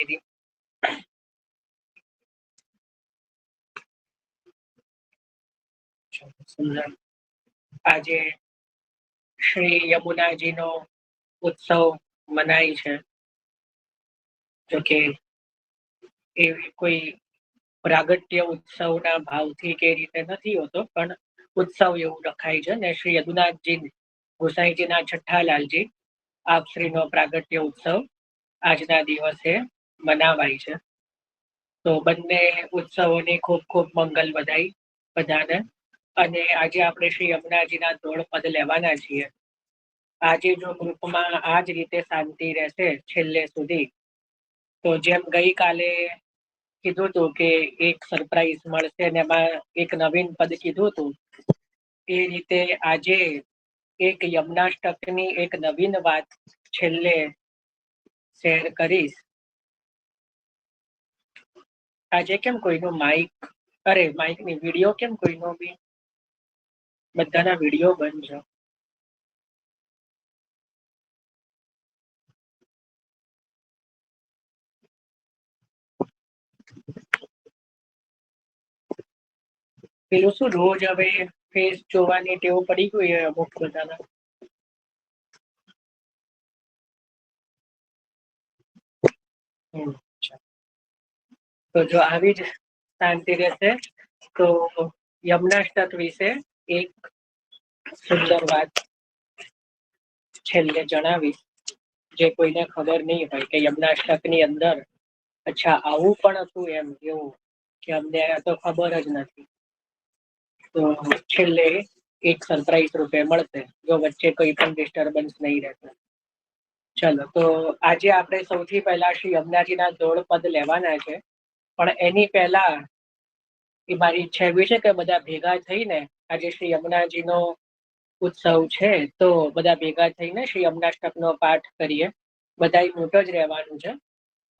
આજે શ્રી યમુનાજીનો ઉત્સવ મનાય છે. જોકે એવી કોઈ પ્રાગટ્ય ઉત્સવના ભાવથી કે રીતે નથી હોતો, પણ ઉત્સવ એવું રખાય છે ને શ્રી યદુનાથજી ગોસાઈજીના છઠ્ઠા લાલજી આપશ્રીનો પ્રાગટ્ય ઉત્સવ આજના દિવસે મનાવાય છે. તો બંને ઉત્સવોની ખૂબ ખૂબ મંગલ વધાઈ બધાને. અને આજે આપણે શ્રી યમુનાજીના ધોળ પદ લેવાના છીએ. આજે જો ગ્રુપમાં આ જ રીતે શાંતિ રહેશે છેલ્લે સુધી, તો જેમ ગઈકાલે કીધું હતું કે એક સરપ્રાઈઝ મળશે અને એમાં એક નવીન પદ કીધું હતું, એ રીતે આજે એક યમનાષ્ટકની એક નવીન વાત છેલ્લે શેર કરીશ. આજે કેમ કોઈનો માઇકની વિડીયો કેમ કોઈનો બી બધાના વિડીયો બંધ છે. પેલું શું રોજ હવે ફેસ જોવાની ટેવ પડી ગઈ હોય અમુક બધાના. તો જો આવી જ શાંતિ રહેશે તો યમનાષ્ટક વિશે એક સુંદર વાત છેલ્લે જણાવીશ, જે કોઈને ખબર નહીં હોય કે યમનાષ્ટકની અંદર અચ્છા આવું પણ હતું એમ, એવું કે અમને તો ખબર જ નથી. તો છેલ્લે એક સરપ્રાઈઝ રૂપે મળશે, જો વચ્ચે કોઈ પણ ડિસ્ટર્બન્સ નહીં રહેશે. ચલો, તો આજે આપણે સૌથી પહેલા શ્રી યમુનાજીના ધોળ પદ લેવાના છે. પણ એની પહેલા એ મારી ઈચ્છા એવી છે કે બધા ભેગા થઈને આજે શ્રી યમુનાજીનો ઉત્સવ છે, તો બધા ભેગા થઈને શ્રી યમુનાષ્ટકનો પાઠ કરીએ. બધાએ નોટ જ રહેવાનું છે,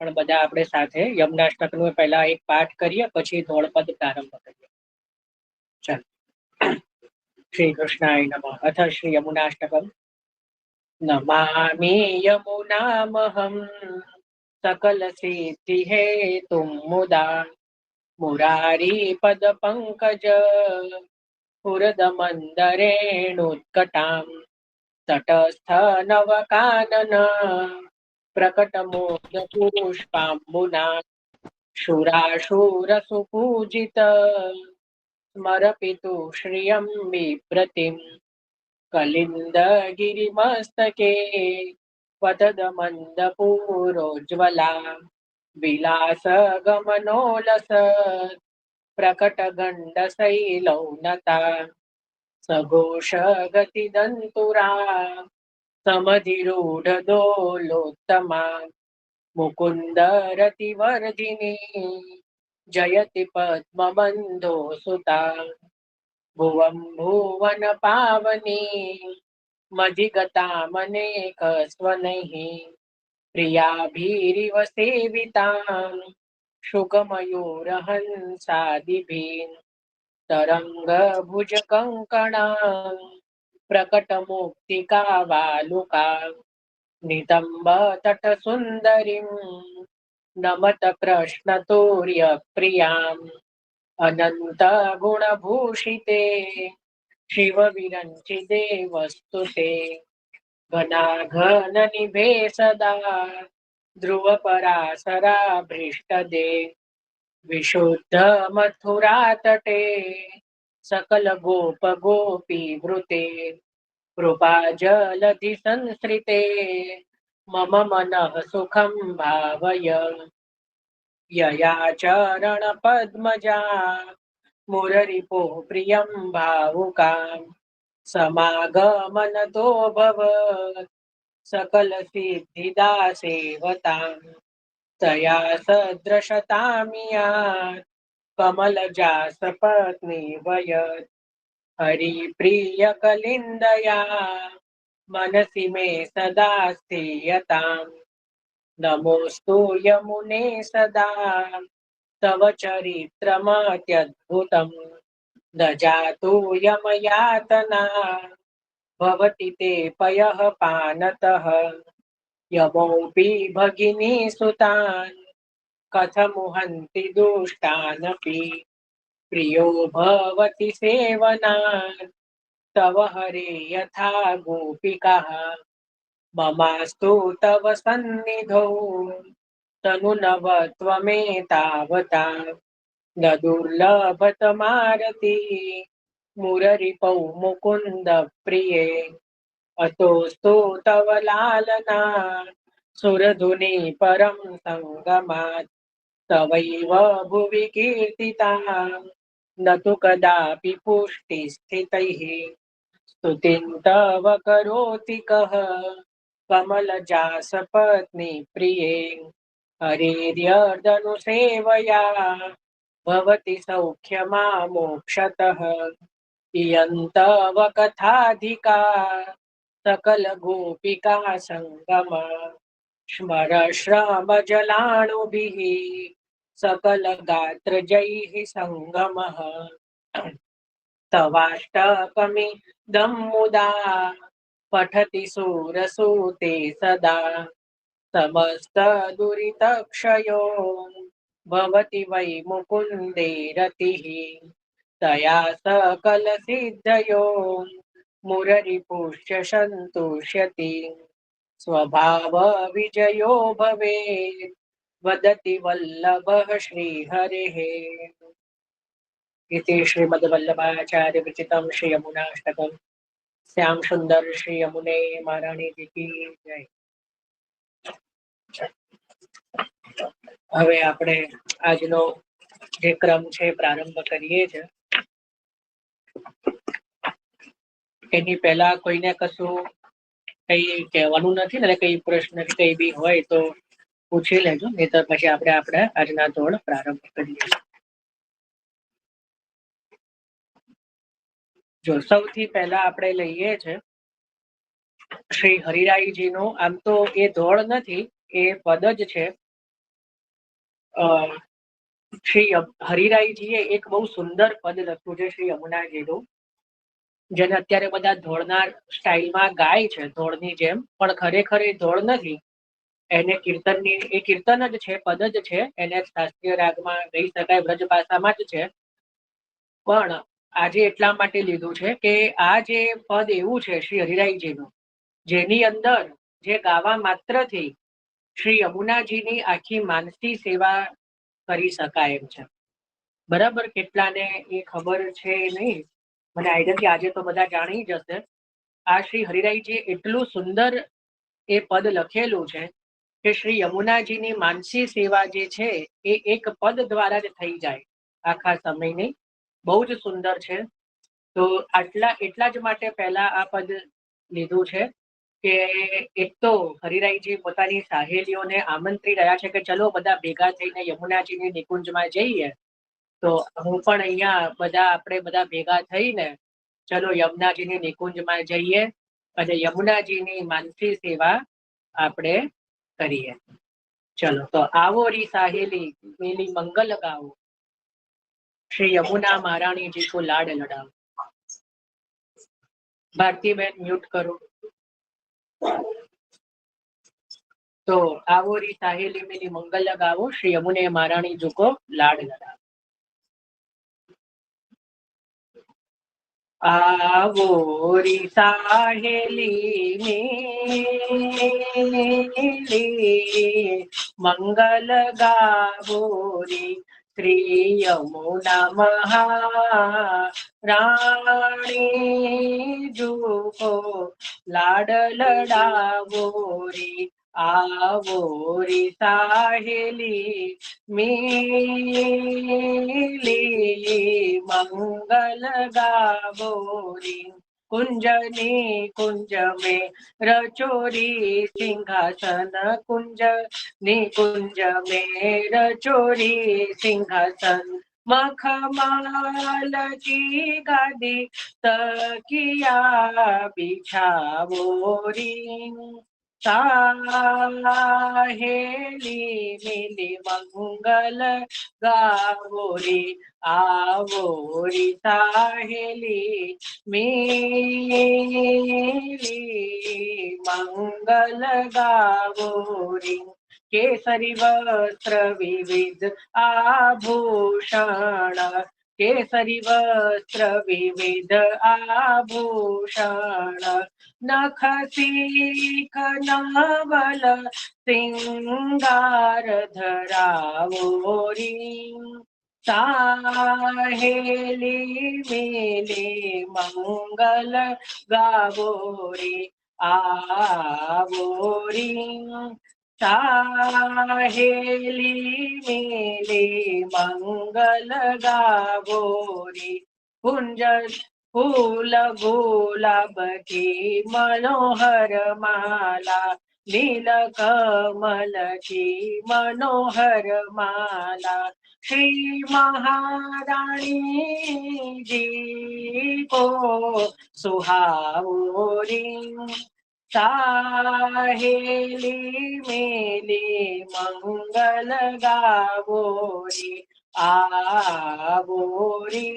પણ બધા આપણે સાથે યમુનાષ્ટકનું પહેલા એક પાઠ કરીએ, પછી ધોળપદ પ્રારંભ કરીએ. ચાલો. શ્રી કૃષ્ણાય નમઃ. અથ શ્રી યમુનાષ્ટકમ. નમામિ યમુનામહં सकल सिद्धि हेतुं मुदा मुरारी पद पंकज स्फुरद मंदरेणुत्कटां तटस्थ नवकानन प्रकट मोद पुष्पाम्बुना शूराशूर सुपूजित स्मरपितु श्रियं बिभ्रतिं कलिन्द गिरिमस्तके पतद मन्दपूरोज्ज्वला विलास गमनोलस प्रकट गण्ड शैलौनता सघोष गति दन्तुरा समधिरूढ दोलोत्तमा मुकुन्द रतिवर्धिनी जयति पद्मबन्धो सुता भुवं भुवन पावनी मधिगता मनेक स्वनैः प्रियाभिरिव सेवितां शुकमयूरहंसादिभिः तरंग भुज कंकणा प्रकट मुक्तिका वालुका नितंब तट सुंदरीं नमत कृष्ण तूर्य प्रियां अनंत गुणभूषिते शिव विरंचिते वस्तुते घनाघन निभे सदा ध्रुव पराशराभीष्टदे विशुद्ध मथुरा तटे सकल गोप गोपी वृते कृपा जलधि संस्कृते मम मनः सुखं भावय यया चरण पद्मजा मुररिपो प्रियं भावुकां समागमनतो भवत् सकल सिद्धिदा सेवतां तया सदृशतामियात् कमलजासपत्नी वयत् हरिप्रिय कलिन्दया मनसि मे सदा स्थीयतां नमोऽस्तु यमुने सदा तव चरित्रमत्यद्भुतं न जातु यमयातना भवति ते पयः पानतः यमोऽपि भगिनी सुतान् कथमुहन्ति दुष्टानपि प्रियो भवति सेवनात् तव हरे यथा गोपिकाः ममास्तु तव सन्निधौ तनुनवत्वमेतावता न दुर्लभतमारति मुररिपौ मुकुन्द प्रिये अतोऽस्तु तव लालना सुरधुनि परं सङ्गमात् तवैव भुवि कीर्तिता न तु कदापि पुष्टिस्थितैः स्तुतिं तव करोति कः कमलजासपत्नी प्रिये हरेर्यदनुसेवया भवति सौख्यमामोक्षतः इयं तव कथाधिका सकलगोपिका सङ्गमा स्मर श्रमजलाणुभिः सकलगात्रजैः सङ्गमः तवाष्टकमिदं मुदा पठति सूरसूते सदा समस्तदुरितक्षयो भवति वै मुकुन्दे रतिः तया सकलसिद्धयो मुररिपुश्च सन्तुष्यति स्वभावविजयो भवेत् वदति वल्लभः श्रीहरेः। इति श्रीमद्वल्लभाचार्य विरचितं श्री यमुनाष्टकम्। श्याम सुंदर श्री यमुने महाराणी जी की जय। હવે આપણે આજનો જે ક્રમ છે પ્રારંભ કરીએ છે એની પહેલા કોઈને કશું કઈ કહેવાનું નથી ને કઈ પ્રશ્ન કઈ બી હોય તો પૂછી લેજો, નહીં તો પછી આપણે આજના ધોળ પ્રારંભ કરીએ. જો સૌથી પહેલા આપણે લઈએ છે શ્રી હરિરાયજી નું. આમ તો એ ધોળ નથી, એ પદ જ છે. શ્રી હરિરાયજીએ એક બહુ સુંદર પદ લખ્યું છે શ્રી યમુનાજીનું, જેને અત્યારે બધા ધોળના સ્ટાઇલમાં ગાય છે ધોળની જેમ, પણ ખરેખર એ ધોળ નથી. એને કીર્તનની એ કીર્તન જ છે, પદ જ છે. એને શાસ્ત્રીય રાગમાં ગઈ શકાય, વ્રજ ભાષામાં જ છે. પણ આજે એટલા માટે લીધું છે કે આ જે પદ એવું છે શ્રી હરિરાયજીનું, જેની અંદર જે ગાવા માત્રથી શ્રી યમુનાજીની આખી માનસી સેવા કરી શકાય એમ છે. બરાબર, કેટલાને એ ખબર છે નહીં, મને આઈડિયા નથી. આજે તો બધા જાણી જશે. આ શ્રી હરિરાયજી એટલું સુંદર એ પદ લખેલું છે કે શ્રી યમુનાજીની માનસી સેવા જે છે એ એક પદ દ્વારા જ થઈ જાય આખા સમયની. બહુ જ સુંદર છે. તો એટલા જ માટે પહેલા આ પદ લીધું છે કે એક તો હરિરાયજી પોતાની સાહેલીઓને આમંત્રી રહ્યા છે કે ચલો બધા ભેગા થઈને યમુનાજીની નિકુંજમાં જઈએ. તો હું પણ અહીંયા આપણે બધા ભેગા થઈને ચલો યમુનાજીની નિકુંજમાં જઈએ અને યમુનાજીની માનસી સેવા આપણે કરીએ. ચલો તો આવો રી સાહેલી મેલી મંગલ ગાઓ, શ્રી યમુના મહારાણીજી કો લાડ લડાવો. ભારતીબેન મ્યુટ કરો. તો આવો રી સાહેલી મેલી મંગલ ગાવો, શ્રી યમુને મહારાણી जी को लाड लड़ाओ. आवो री साहेली मेली मंगल गावो री श्री यमुना महाराणी जी को लाड लड़ावो री. आवो री साहेली मेली मंगल गावो री. कुंजनी कुंज में रचोरी सिंहासन, कुंजनी कुंज में रचोरी सिंहासन. मखमाल की गादी तकिया बिछावो री. साहेली मिली मंगल गावो री. आवो री साहेली मिली मंगल गावो री. केसरी वस्त्र विविध आभूषण, केसरी वस्त्र विविध आभूषण, नख सीख नवल सिंगार धरावोरी, साहेली मेले मंगल गावोरी आवोरी, साहेली मेले मंगल गावोरी, कुंज फूल गुलाब की मनोहर माला, नील कमल की मनोहर माला, श्री महारानी जी को सुहावोरी, साहेली मेली मंगल गावोरी आवोरी,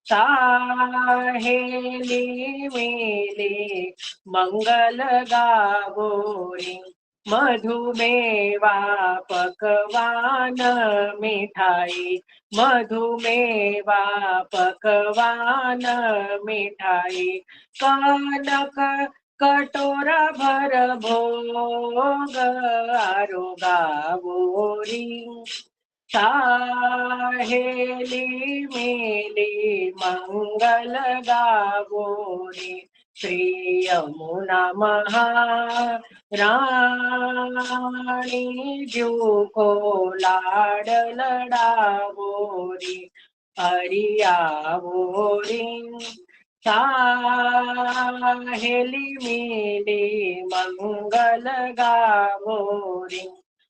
साहेली मेली मंगल गावोरी, मधुमेवा पकवान मिठाई, मधुमेवा पकवान मिठाई, कनक कटोरा भर भोग आरोगावोरी, साहेली मेली मंगल गावोरी, श्री यमुना महारानी जू को लाड लडावोरी हरियावोरी, साहेली मेली मंगल गावोरी,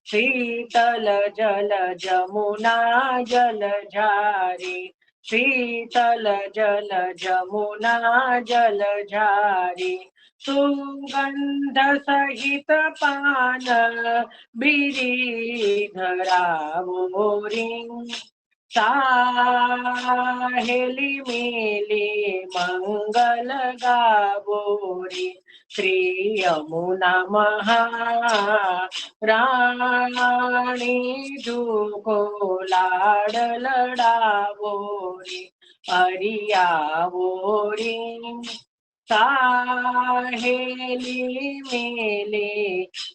शीतल जल जमुना जल झारी, शीतल जल जमुना जल झारी, सुगंध सहित पान बिरी धरावोरी, साहेली मेली मंगल गावोरी, श्री यमुना महारानी जू को लाड लडावोरी हरियावोरी, साहेली मेली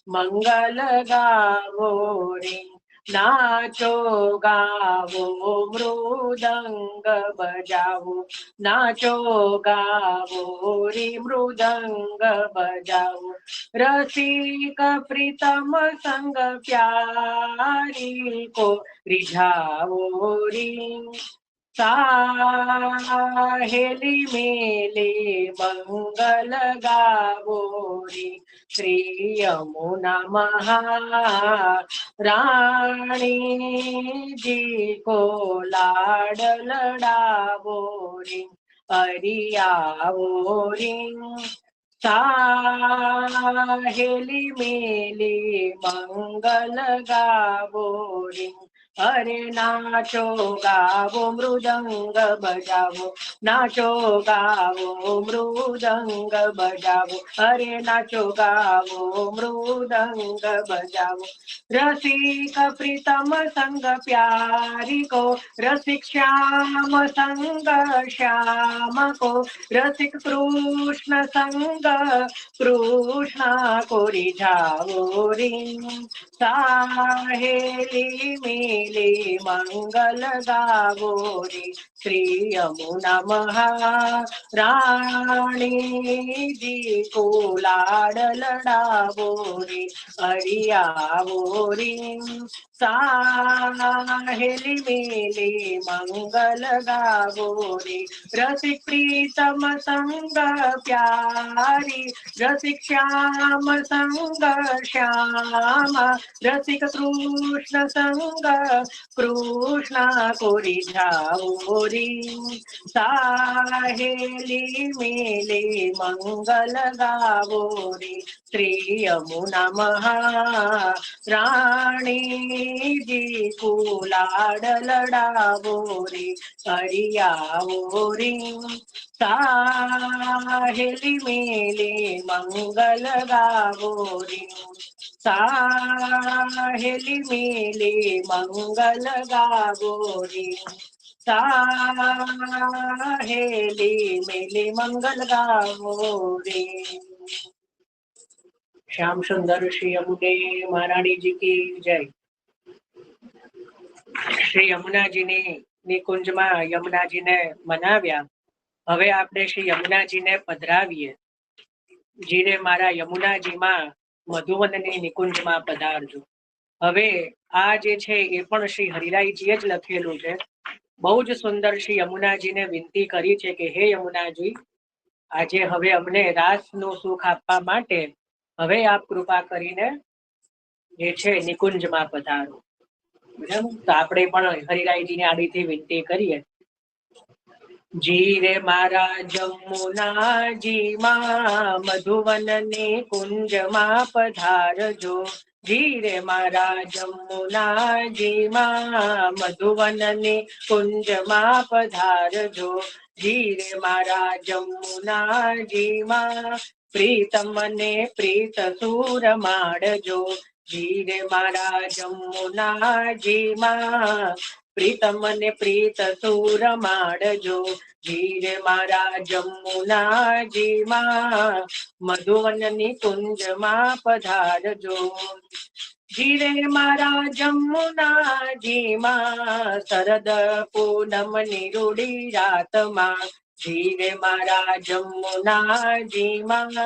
मंगल गावोरी, नाचो गावो मृदंग बजावो, नाचो गावो री मृदंग बजावो, रसिक प्रीतम संग प्यारी को रिझावो री, साहेली मेली मंगल गावोरी, श्री यमुना महारानी जी को लाड लडावोरी हरियावोरी, साहेली मेली मंगल गावोरी, अरे नाचो गावो मृदंग बजावो, नाचो गावो मृदंग बजावो, अरे नाचो गावो मृदंग बजावो, रसिक प्रीतम संग प्यारी को, रसिक श्याम संग श्याम को, रसिक कृष्ण संग कृष्ण को रिझावोरी, साहेली मेली मंगल गावोरी, श्री यमुना महारानी जी को लाड लडावोरी हरियावोरी, साहेली मेली मंगल गावोरी, रसिक प्रीतम संग प्यारी, रसिक श्याम संग श्याम, रसिक कृष्ण संग कृष्ण को रिझावोरी, साहेली मेली मंगल गावोरी, श्री यमुना महारानी जी को लाड लडावोरी हरियावोरी, साहेली मेली मंगल गावोरी, સાહેલી મિલી મંગલ ગાવો રે, સાહેલી મિલી મંગલ ગાવો રે। શ્યામ સુંદર શ્રી યમુને મહારાણીજી કી જય। શ્રી યમુનાજીની નિકુંજમાં યમુનાજીને મનાવ્યા। હવે આપણે શ્રી યમુનાજીને પધરાવીએ। જીરે મારા યમુનાજીમાં મધુવનની નિકુંજમાં પધારજો। હવે આ જે છે એ પણ શ્રી હરિરાયજીએ જ લખેલું છે। બહુ જ સુંદર શ્રી યમુનાજીને વિનંતી કરી છે કે હે યમુનાજી, આજે હવે અમને રાસનું સુખ આપવા માટે હવે આપ કૃપા કરીને જે છે નિકુંજમાં પધારો। બરાબર, તો આપણે પણ હરિરાયજીને આ રીતે વિનંતી કરીએ। જીરે મારા જમુનાજીમાં મધુવનની કુંજમાં પધારજો। જીરે મારા જમુનાજીમાં મધુવનની કુંજમાં પધારજો। જીરે મારા જમુનાજીમાં પ્રીતમને પ્રીત સુર માડજો। જીરે મારા જમુનાજીમાં પ્રીતમને પ્રીત સુર માડજો। જીરે મારા જમુનાજીમાં મધુવનની કુંજમાં પધારજો। જીરે મારા જમુનાજીમાં શરદ પૂનમની રૂડી રાતમાં। જીરે મારા જમુનાજીમાં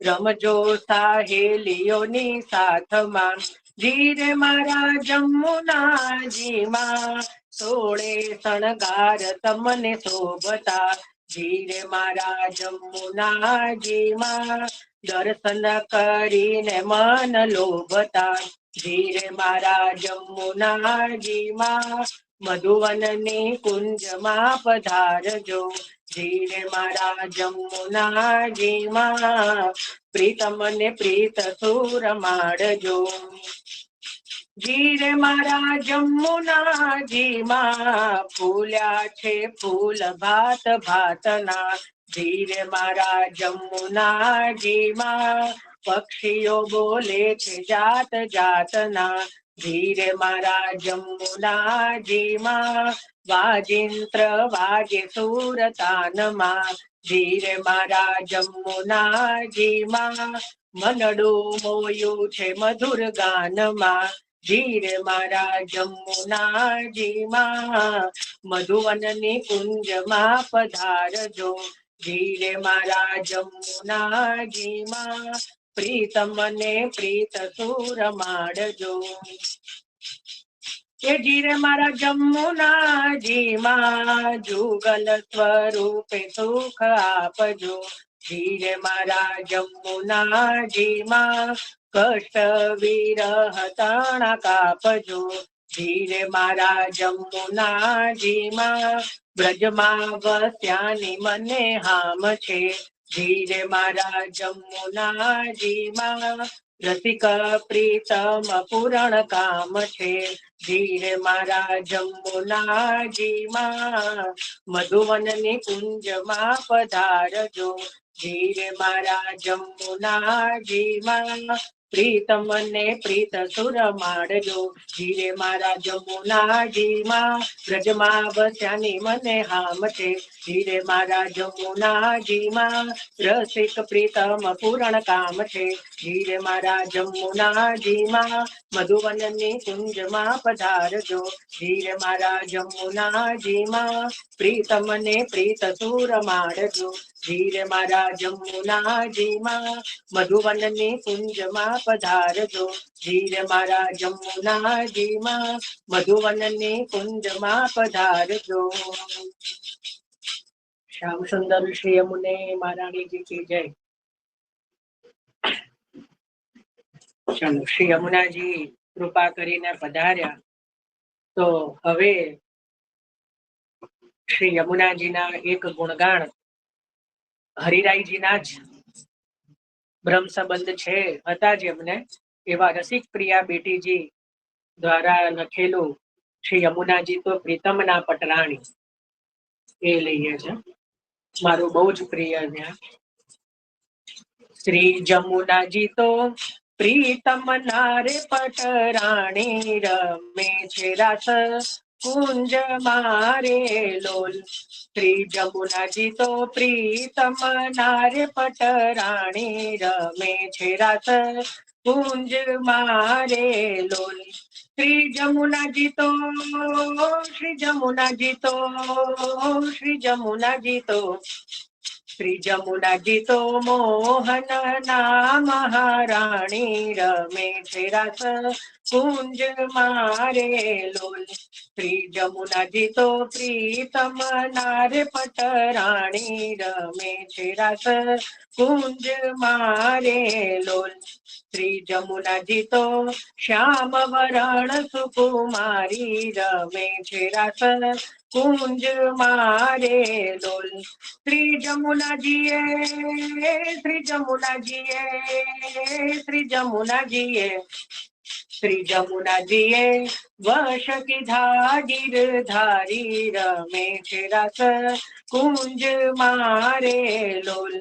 રમજો સાહેલીઓની સાથમાં। જીરે મારા જમુનાજીમાં સોળે શણગાર તમને શોભતા। જીરે મારા જમુનાજીમાં દર્શન કરીને મન લોભતા। જીરે મારા જમુનાજીમાં મધુવનની કુંજમાં પધારજો। જીરે મારા જમુનાજીમાં પ્રીતમને પ્રીત સુર માડજો। જીરે મારા જમુનાજીમાં ફૂલ્યા છે ફૂલ ભાત ભાતના। જીરે મારા જમુનાજીમાં પક્ષીઓ બોલે છે જાત જાતના। જીરે મારા જમુનાજીમાં વાજિંત્ર વાગે સુર તાનમાં। જીરે મારા જમુનાજીમાં મનડું મોયું છે મધુર ગાનમાં। જીરે મારા જમુનાજીમાં મધુવનની કુંજમાં પધારજો। જીરે મારા જમુનાજીમાં પ્રીતમને પ્રીત સુર માડજો। એ જીરે મારા જમુનાજીમાં જુગલ સ્વરૂપે સુખ આપજો। જીરે મારા જમુનાજીમાં કષ્ટ વિરહ તણા કાપજો। જીરે મારા જમુનાજીમાં બ્રજમાં વસ્યાની મને હામ છે। જીરે મારા જમુનાજીમાં રસિક પ્રીતમ પૂરણ કામ છે। જીરે મારા જમુનાજીમાં મધુવનની કુંજમાં પધારજો। જીરે મારા જમુનાજીમાં પ્રીતમને પ્રીત સુર માડજો। જીરે મારા જમુનાજીમાં બ્રજમાં વસ્યાની મને હામ છે। જીરે મારા જમુનાજીમાં રસિક પ્રીતમ પૂરણ કામ છે। જીરે મારા જમુનાજીમાં મધુવનની કુંજમાં પધારજો। જીરે મારા જમુનાજીમાં પ્રીતમને પ્રીત સુર માડજો। જીરે મારા જમુનાજીમાં મધુવનની કુંજમાં પધારજો। જીરે મારા જમુનાજીમાં મધુવનની કુંજમાં પધારજો। શ્યામ સુંદર શ્રી યમુને મહારાણીજી કી જય। ચાલો, શ્રી યમુનાજી કૃપા કરીને પધાર્યા। તો હવે શ્રી યમુનાજીના એક ગુણગાન હરિરાયજીના જ બ્રહ્મ સંબંધ છે હતા જેમને એવા રસિક પ્રિયા બેટીજી દ્વારા લખેલું શ્રી યમુનાજી તો પ્રીતમના પટરાણી એ લઈએ છે। મારું બહુ જ પ્રિય ત્યાં। શ્રી જમુનાજી તો પ્રીતમ નારે પટરાણી રમે છે રાસ કુંજ મારે લોલ. શ્રી જમુનાજી તો પ્રીતમ નારે પટરાણી રમે છે રાસ કુંજ મારે લોલ. શ્રી જમુનાજી તો શ્રી જમુનાજી તો શ્રી જમુનાજી તો શ્રી જમુનાજી તો મોહન ના મહારાણી રમે છે રાસ કુંજ મારે લોલ. શ્રી જમુનાજી તો પ્રીતમ નારે પટરાણી રમે છે રાસ કુંજ મારે લોલ. શ્રી જમુનાજી તો શ્યામ વરણ સુકુમારી રમે છે રાસ કુંજ મારે લોલ. શ્રી જમુનાજીએ શ્રી જમુનાજીએ શ્રી જમુનાજીએ શ્રી જમુનાજીએ વશ કીધા ગીરધારી રમે છે રાસ કુંજ મારે લોલ.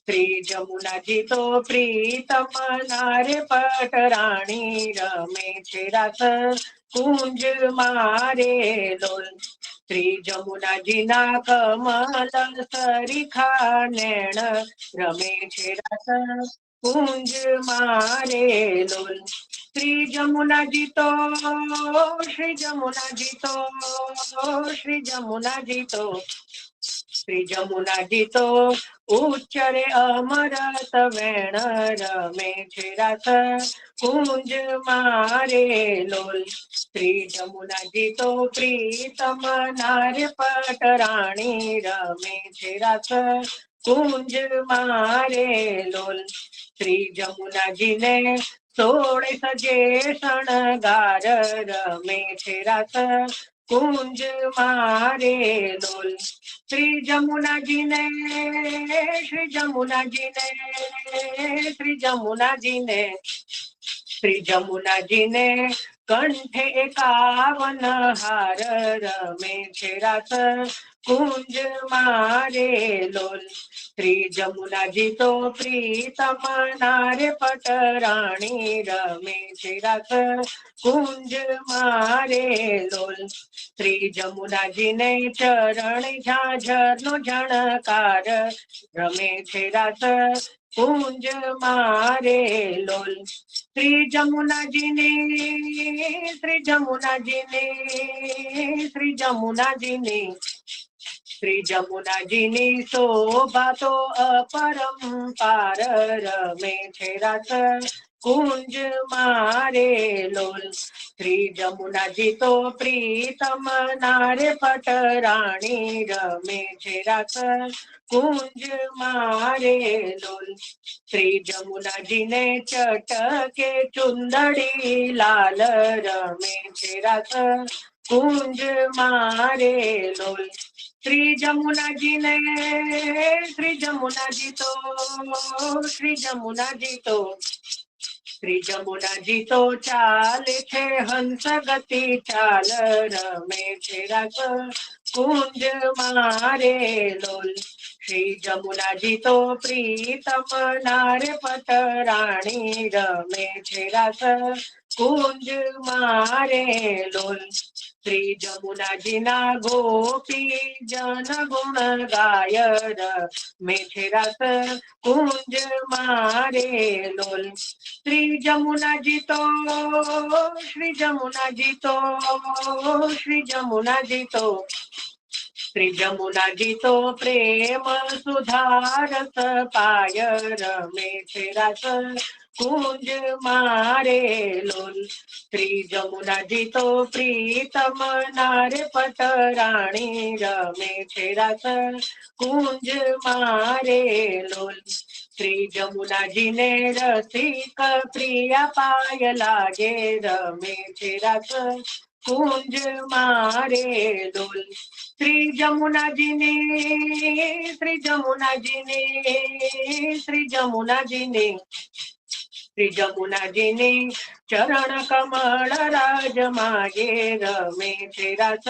શ્રી જમુનાજી તો પ્રીતમ નારે પટરાણી રમે છે રાસ કુંજ મારે લોલ. શ્રી જમુનાજી ના કમલ સરીખા નેણ રમે છે રાસ કુંજ મારે લોલ. શ્રી જમુનાજી તો શ્રી જમુનાજી તો શ્રી જમુનાજી તો શ્રી જમુનાજી તો ઉચ્ચરે અમરત વેણ રમે છે રાસ કુંજ મારે લોલ. શ્રી જમુનાજી તો પ્રીતમ નારે પટરાણી રમે છે રાસ કુંજ મારે લોલ. શ્રી જમુનાજી ને સોળે સજે શણગાર રમે છે રાસ કુંજ મારે લોલ. શ્રી જમુનાજી ને શ્રી જમુનાજી ને શ્રી જમુનાજી ને શ્રી જમુનાજી ને કંઠે 51 હાર રમે છે રાસ કુંજ મારે લોલ. શ્રી જમુનાજી તો પ્રીતમ નારે પટરાણી રમે છે રાસ કુંજ મારે લોલ. શ્રી જમુનાજી ને ચરણ ઝાઝર નો જણકાર રમે છે રાસ કુંજ મારે લોલ. શ્રી જમુનાજી ને શ્રી જમુનાજી ને શ્રી જમુનાજી ને શ્રી જમુનાજી ની શોભા તો અપરંપાર રમે છે રાસ કુંજ મારે લોલ. શ્રી જમુનાજી તો પ્રીતમ નારે પટરાણી રમે છે રાસ કુંજ મારે લોલ. શ્રી જમુનાજી ને ચટકે ચુંદડી લાલ રમે છે રાસ કુંજ મારે લોલ. શ્રી જમુનાજી ને શ્રી જમુનાજી તો શ્રી જમુનાજી તો શ્રી જમુનાજી તો ચાલે છે હંસ ગતિ ચાલ રમે છે રાસ કુંજ મારે લોલ. શ્રી જમુનાજી તો પ્રીતમ નારે પટરાણી રમે છે રાસ કુંજ મારે લોલ. શ્રી જમુનાજી ના ગોપી જન ગુણ ગાય રમે છે રાસ કુંજ મારે લોલ. શ્રી જમુનાજી તો શ્રી જમુનાજી તો શ્રી જમુનાજી તો શ્રી જમુનાજી તો પ્રેમ સુધારસ પાય રમે છે રાસ કુંજ મારે લોલ. શ્રી જમુનાજી તો પ્રીતમ નારે પટરાણી રમે છે રાસ કુંજ મારે લોલ. શ્રી જમુનાજી ને રસિક પ્રિયા પાય લાગે રમે છે રાસ કુંજ મારે લોલ. શ્રી જમુનાજી ને શ્રી જમુનાજી ને શ્રી જમુનાજી ને શ્રી જમુનાજી ની ચરણ કમળ રાજ માગે રમે છે રાસ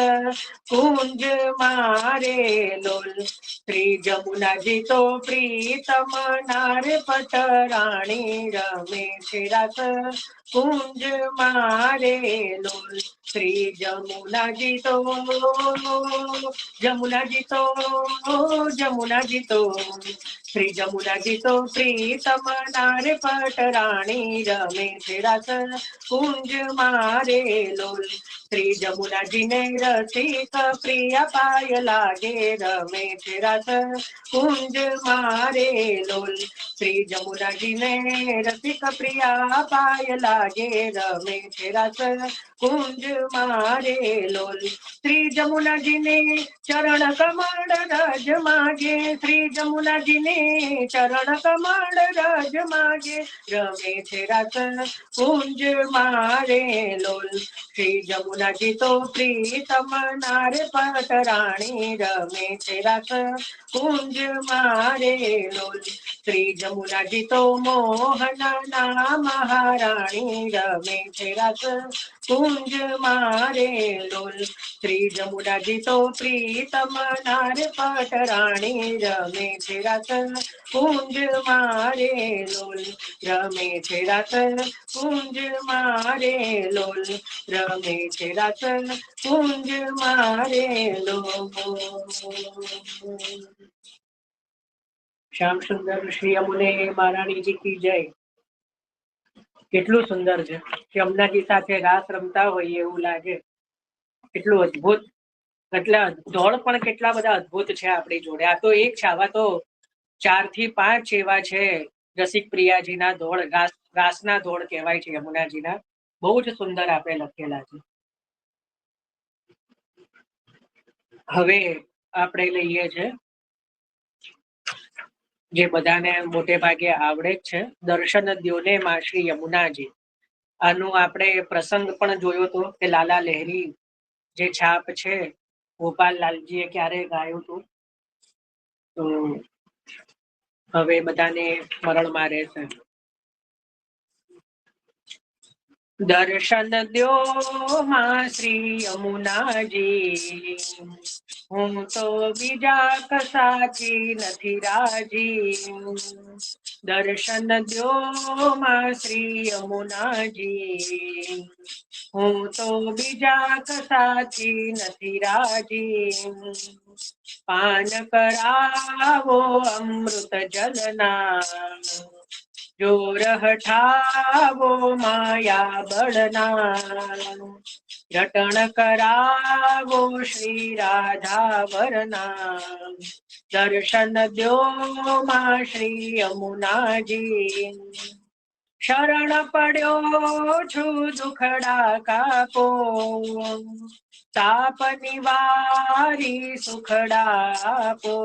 કુંજ મારે લોલ શ્રી જમુનાજી તો પ્રીતમ નાર પટરાણી રમે છે રાસ કુંજ મારે લોલ શ્રી જમુનાજી તો જમુનાજી તો જમુનાજી તો શ્રી જમુનાજી તો પ્રીતમ નાર પટરાણી રમે છે રાસ કુંજ મારે લોલ શ્રી જમુનાજી ને રસિક પ્રિય પાય લાગે રમે છે રાસ કુંજ મારે લોલ શ્રી જમુનાજી ને રસિક પ્રિયા પાય લાગે રમે છે રાસ કુંજ મારે લોલ શ્રી જમુનાજી ને ચરણ કમળ રજ માગે શ્રી જમુનાજી ને ચરણ કમળ રજ માગે રમે છે રાસ કુંજ મારે લોલ શ્રી જમુનાજી તો પ્રીતમ નાર પટરાણી રમે છે રાસ કુંજ મારે લોલ શ્રી જમુનાજી તો મોહન ના મહારાણી રમે છે રાસ કુંજ મારે લોલ શ્રી જમુનાજી તો પ્રીતમ નાર પટરાણી રમે છે રાસ કુંજ મારે લોલ રમે છે રાસ કુંજ મારે લોલ રમે છે રાસ કુંજ મારે લોલ. શ્યામ સુંદર શ્રી અમુને મહારાણીજી કી જય. કેટલું સુંદર છે કે અમનાજી સાથે રાસ રમતા હોઈએ એવું લાગે. કેટલું અદભુત, એટલે ધોળ પણ કેટલા બધા અદભુત છે આપણી જોડે. આ તો એક છે, આવા તો 4 થી 5 એવા છે રસિક પ્રિયાજીના ધોળ. રાસના ધોળ કહેવાય છે યમુનાજીના. બહુ જ સુંદર આપણે લખેલા છે. હવે આપણે લઈએ છે જે બધાને મોટે ભાગે આવડે જ છે, દર્શન દ્યોને માં શ્રી યમુનાજી. આનું આપણે પ્રસંગ પણ જોયો હતો કે લાલા લહેરી જે છાપ છે ગોપાલલાલજીએ ક્યારે ગાયું હતું. તો હવે બધાને સ્મરણમાં રહેશે. દર્શન દ્યો માં શ્રી યમુનાજી, હું તો બીજા કસાથી નથી રાજી. દર્શન દ્યો માં શ્રી યમુનાજી, હું તો બીજા કસાથી નથી રાજી. પાન કરાવો અમૃત જલના, જોર હઠાવો માયા બળના. રટણ કરાવો શ્રી રાધા વરના, દર્શન દ્યો માં શ્રી યમુનાજી. શરણ પડ્યો છું દુખડા કાપો, તાપ નિવારી સુખડા આપો.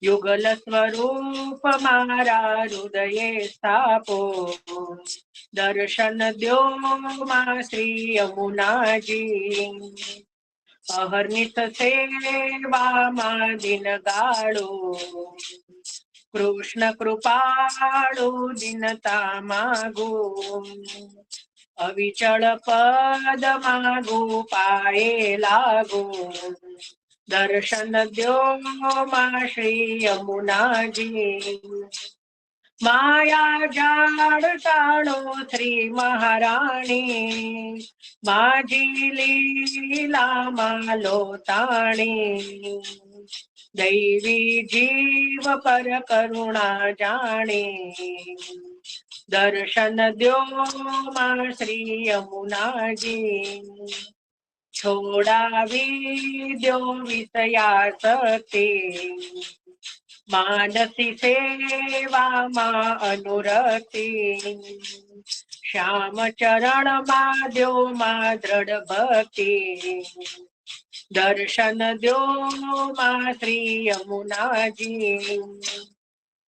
યુગલ સ્વરૂપ મારા હૃદયે સ્થાપો, દર્શન દ્યો માં શ્રી યમુનાજી. અહર્નિશ સેવામાં દિન ગાળો, કૃષ્ણ કૃપાળુ દિનતા માગો. અવિચળ પદ માગો પાયે લાગો, દર્શન દ્યો માં શ્રી યમુનાજી. માયા જાળ ટાળો શ્રી મહારાણી, માજી લીલામાં લોતાણી. દૈવી જીવ પર કરુણા જાણી, દર્શન દ્યો માં શ્રી યમુનાજી. છોડાવી દ્યો વિષયાસક્તિ, માનસી સેવામાં અનુરક્તિ. શ્યામ ચરણ માં દ્યો માં દ્રઢ ભક્તિ, દર્શન દ્યો માં શ્રી યમુનાજી.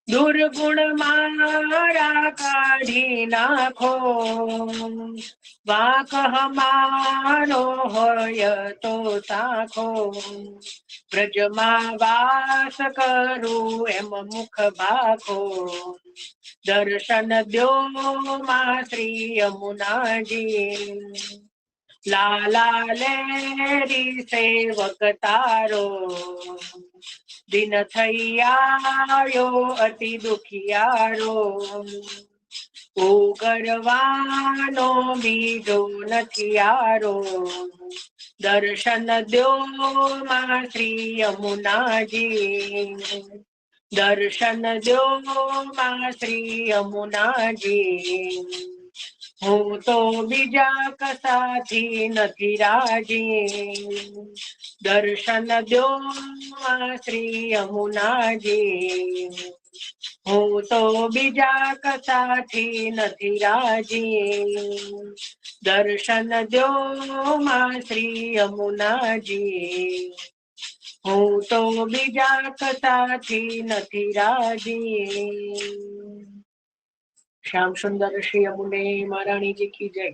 દુર્ગુણ મારા કાઢી નાખો, વાંક મારો હોય તો સાખો, બ્રજમાં વાસ કરું એમ મુખ ભાખો, દર્શન દ્યો માં શ્રી યમુનાજી, લાલા લેરી સેવક તારો, દિન થઈ આવ્યો અતિ દુખિયારો, ઉગરવાનો બીજો નથી યારો, દર્શન દ્યો માં શ્રી યમુનાજી, દર્શન દ્યો માં શ્રી યમુનાજી, હું તો બીજા કસાથી નથી રાજી, દર્શન દ્યો માં શ્રી યમુનાજી, હું તો બીજા કસાથી નથી રાજી, દર્શન દ્યો માં શ્રી યમુનાજી, હું તો બીજા કસાથી નથી રાજી। શ્યામ સુંદર શ્રી યમુને મહારાણીજી કી જય।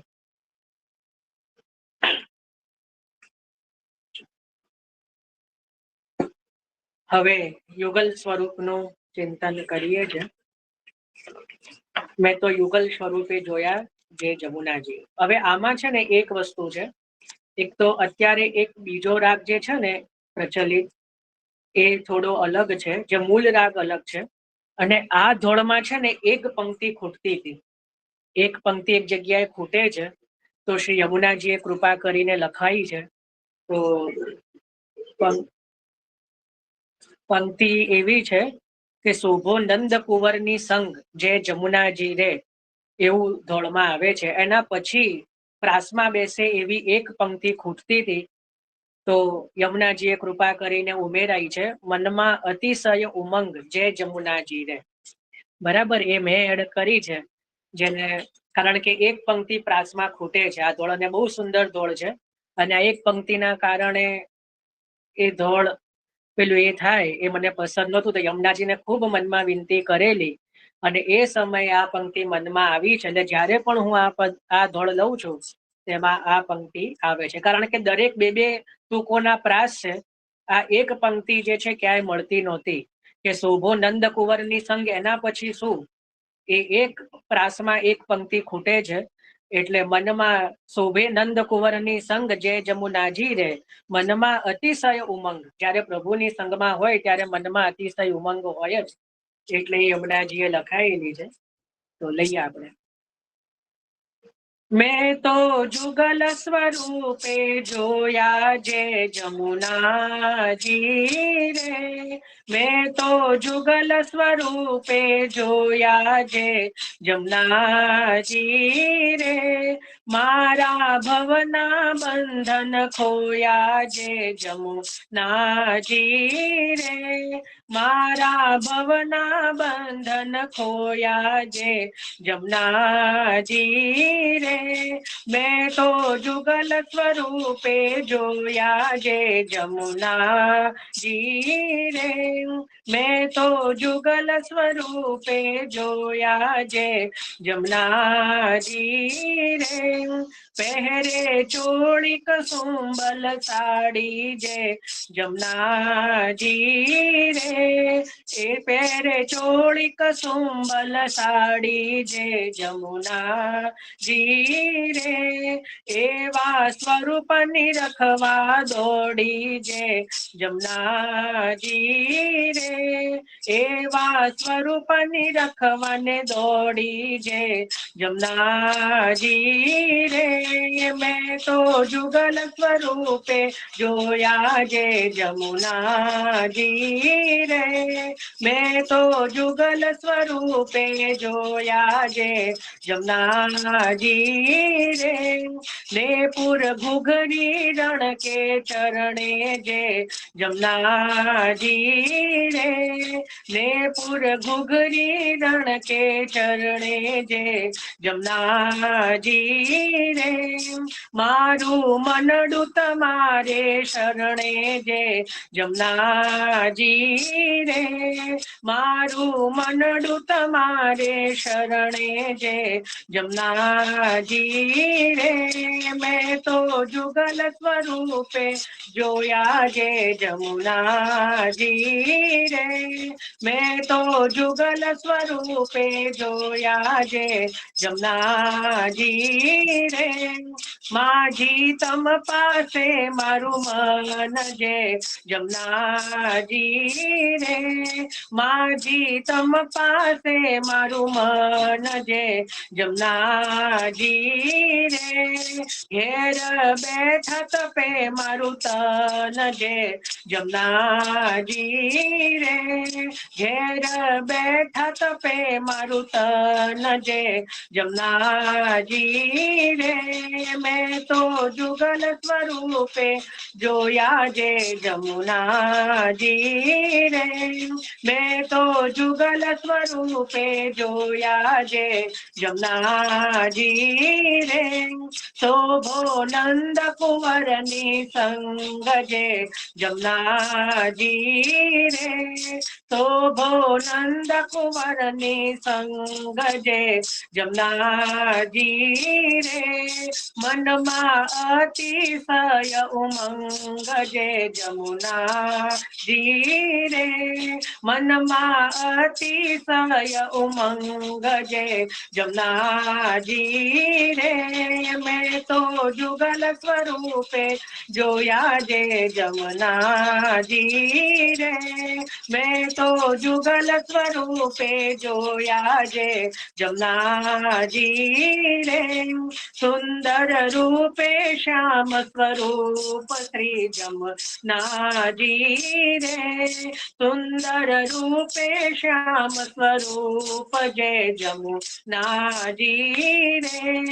હવે યુગલ સ્વરૂપનું ચિંતન કરીએ છે। મેં તો યુગલ સ્વરૂપે જોયા જે જમુનાજી। હવે આમાં છે ને એક વસ્તુ છે, એક તો અત્યારે એક બીજો રાગ જે છે ને પ્રચલિત એ થોડો અલગ છે, જે મૂળ રાગ અલગ છે, અને આ ધોળમાં છે ને એક પંક્તિ ખૂટતી હતી, એક પંક્તિ એક જગ્યાએ ખૂટે છે, તો શ્રી યમુનાજીએ કૃપા કરીને લખાઈ છે। તો પંક્તિ એવી છે કે શોભો નંદ કુંવરની સંગ જે જમુનાજી રે, એવું ધોળમાં આવે છે। એના પછી પ્રાસમાં બેસે એવી એક પંક્તિ ખૂટતી હતી, તો યમુનાજીએ કૃપા કરીને ઉમેરાઈ છે, મનમાં અતિશય ઉમંગ જે જમુનાજી રે। બરાબર, એ મેં એડ કરી છે, જેને કારણ કે એક પંક્તિ પ્રાસમાં ખૂટે છે। આ ધોળ અને બહુ સુંદર ધોળ છે, અને આ એક પંક્તિના કારણે એ ધોળ પેલું એ થાય એ મને પસંદ નહોતું, તો યમુનાજીને ખૂબ મનમાં વિનંતી કરેલી, અને એ સમયે આ પંક્તિ મનમાં આવી છે, અને જ્યારે પણ હું આ ધોળ લઉં છું તેમાં આ પંક્તિ આવે છે, કારણ કે દરેક બે બે ટૂંકોના પ્રાસ છે। આ એક પંક્તિ જે છે ક્યાંય મળતી નહોતી કે શોભો નંદ કુંવરની સંગ, એના પછી શું, એ એક પ્રાસમાં એક પંક્તિ ખૂટે છે, એટલે મનમાં શોભે નંદ કુંવરની સંગ જે જમુનાજી રે, મનમાં અતિશય ઉમંગ, જ્યારે પ્રભુની સંગમાં હોય ત્યારે મનમાં અતિશય ઉમંગ હોય જ, એટલે એ યમુનાજીએ લખાયેલી છે। તો લઈએ આપણે। મેં તો જુગલ સ્વરૂપે જોયા જે જમુનાજી રે, મેં તો જુગલ સ્વરૂપે જોયા જે જમુનાજી રે, મારા ભવના બંધન ખોયા જે જમુનાજી રે, મારા ભવના બંધન ખોયા જે જમુનાજી રે, મેં તો જુગલ સ્વરૂપે જોયા જે જમુનાજી રે, મેં તો જુગલ સ્વરૂપે જોયા જે જમુનાજી રે, પહેરે ચોળિક સુંબલ સાડી જે જમુનાજી રે, એ પહેરે ચોળિક સુંબલ સાડી જે જમુનાજી રે, એવા સ્વરૂપની રખવા દોડી જે જમુનાજી રે, એવા સ્વરૂપની રખવાને દોડી જે જમુનાજી રે, મેં તો જુગલ સ્વરૂપે જોયા જે જમુનાજી રે, મેં તો જુગલ સ્વરૂપે જોયા જે જમુનાજી રે ને પુર ઘુઘરી રણ કે ચરણે જે જમનાજી રે ને પુર ઘુઘરી રણ કે ચરણે જે જમનાજી રે મારું મનડું તમારે શરણે જે જમનાજી રે મારું મનડું તમારે શરણે જે જમનાજી રે મેં તો જુગલ સ્વરૂપે જોયા જે જમુનાજી રે મેં તો જુગલ સ્વરૂપે જોયા જે જમનાજી રે માજી તમ પાસે મારું મન જે જમનાજી રે માજી તમ પાસે મારું મન જે જમનાજી રે ઘેર બેઠા તપે મારું તન જે જમનાજી રે ઘેર બેઠા તપે મારું તન જે જમનાજી રે મેં તો જુગલ સ્વરૂપે જોયા જે જમુનાજી રે મેં તો જુગલ સ્વરૂપે જોયા જે જમનાજી રે શોભો નંદ કુંવરની સંગ જે જમનાજી રે શોભો નંદ કુંવરની સંગ જે જમનાજી રે મનમાં અતિશય ઉમંગ જે જમુનાજી રે મનમાં અતિશય ઉમંગ જે જમનાજી રે મેં તો જુગલ સ્વરૂપે જોયા જે જમનાજી રે મેં તો જુગલ સ્વરૂપે જોયા જે જમનાજી રે સુંદર રૂપે શ્યામ સ્વરૂપ શ્રી જમનાજી રે સુંદર રૂપે શ્યામ સ્વરૂપ જે જમુનાજી રે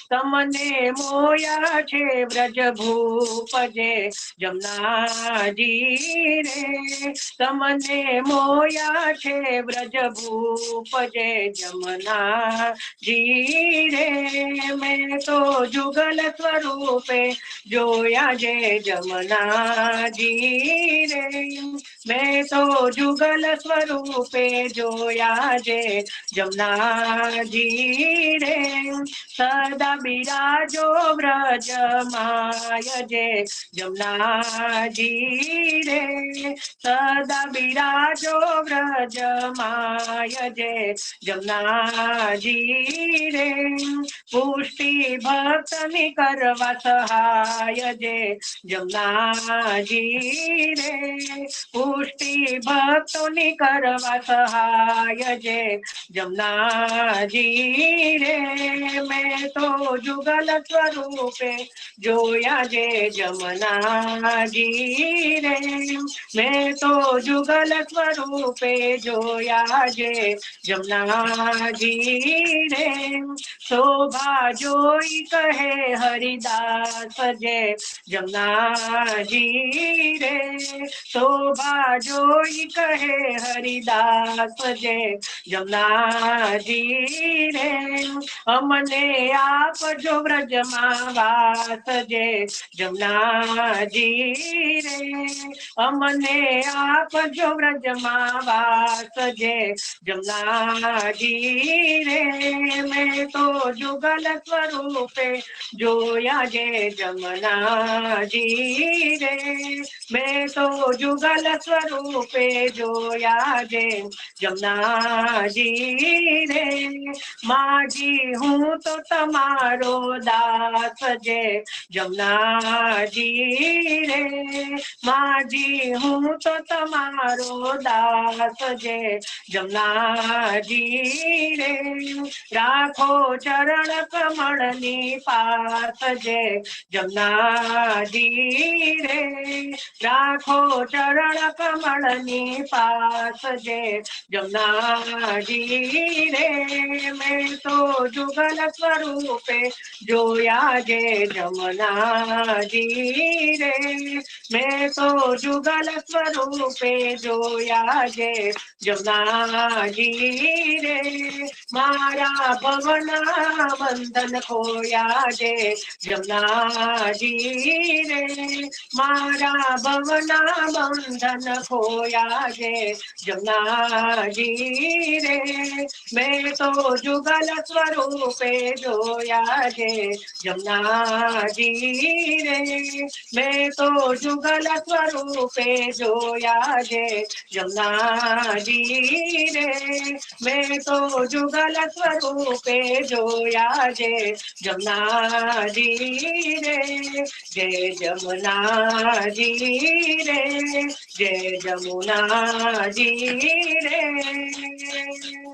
તમને મોયા છે વ્રજ ભૂપ જે જમનાજી રે તમને મોયા છે વ્રજ ભૂપ જે જમનાજી રે મેં તો જુગલ સ્વરૂપે જોયા જે જમનાજી રે મેં તો જુગલ સ્વરૂપે જોયા જે જમનાજી રે સદા બિરાજો વ્રજ માય જે જમનાજી રે સદા બિરાજો વ્રજ માય જે જમનાજી રે પુષ્ટિ ભક્તની કરવા સહાય જે જમનાજી રે પુષ્ટિ ભક્તોની કરવા સહાય જે જમનાજી રે મેં તો જુગલ સ્વરૂપે જોયા જે જમનાજી રે મેં તો જુગલ સ્વરૂપે જોયા જે જમનાજી રે શોભા જોઈ કહે હરિદાસ જે જમનાજી રે શોભા જોઈ કહે હરિદાસ જે જમનાજી રે અમને આપજો વ્રજમાં વાસ જે જમનાજી રે અમને આપજો વ્રજમાં વાસ જે જમનાજી રે મેં તો જુગલ સ્વરૂપે જોયા જે જમનાજી રે મેં તો જુગલ સ્વરૂપે જોયા જે જમનાજી રે માજી હું તો તમારો દાસ જે જમનાજી રે માજી હું તો તમારો દાસ જે જમનાજી રે રાખો ચરણ કમળની પાસ જે જમનાજી રે રાખો ચરણ કમળની પાસ જે જમનાજી રે મેં તો જુગલ સ્વરૂપે જોયા જે જમનાજી રે મેં તો જુગલ સ્વરૂપે જોયા જે જમનાજી રે મારા ભવના બંધન ખોયા જે જમનાજી રે મારા ભવના બંધન ખોયા જે જમનાજી રે મેં તો જુગલ સ્વરૂપે જોયા જે જમનાજી રે મેં તો જુગલ સ્વરૂપે જોયા જે જમનાજી રે મેં તો જુગલ સ્વરૂપે જોયા જે જમનાજી રે જય જમનાજી રે જય જમુનાજી રે